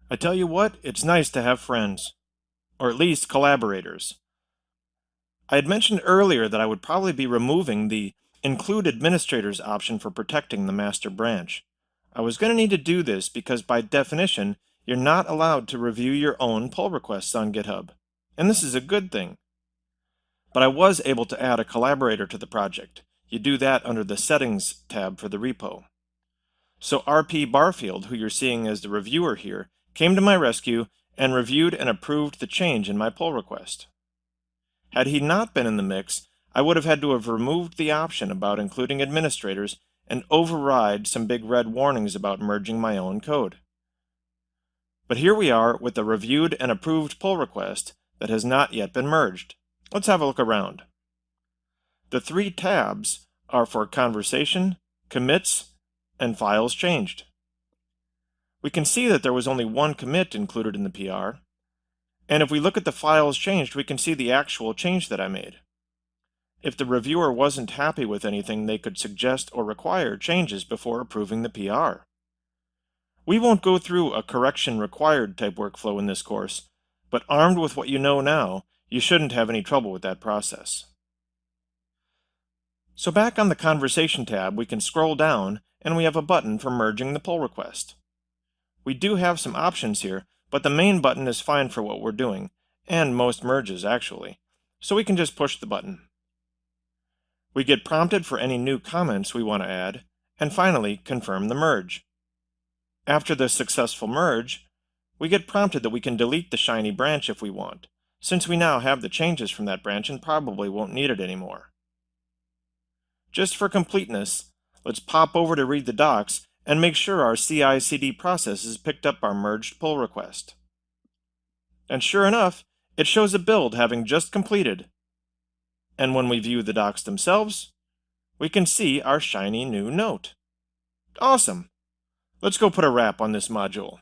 I tell you what, it's nice to have friends, or at least collaborators. I had mentioned earlier that I would probably be removing the Include Administrators option for protecting the master branch. I was going to need to do this because by definition, you're not allowed to review your own pull requests on GitHub. And this is a good thing. But I was able to add a collaborator to the project. You do that under the Settings tab for the repo. So RP Barfield, who you're seeing as the reviewer here, came to my rescue and reviewed and approved the change in my pull request. Had he not been in the mix, I would have had to have removed the option about including administrators and override some big red warnings about merging my own code. But here we are with a reviewed and approved pull request that has not yet been merged. Let's have a look around. The three tabs are for conversation, commits, and files changed. We can see that there was only one commit included in the PR, and if we look at the files changed, we can see the actual change that I made. If the reviewer wasn't happy with anything, they could suggest or require changes before approving the PR. We won't go through a correction required type workflow in this course, but armed with what you know now, you shouldn't have any trouble with that process. So back on the Conversation tab, we can scroll down and we have a button for merging the pull request. We do have some options here, but the main button is fine for what we're doing, and most merges actually, so we can just push the button. We get prompted for any new comments we want to add, and finally confirm the merge. After the successful merge, we get prompted that we can delete the shiny branch if we want, since we now have the changes from that branch and probably won't need it anymore. Just for completeness, let's pop over to read the docs and make sure our CI/CD process has picked up our merged pull request. And sure enough, it shows a build having just completed. And when we view the docs themselves, we can see our shiny new note. Awesome! Let's go put a wrap on this module.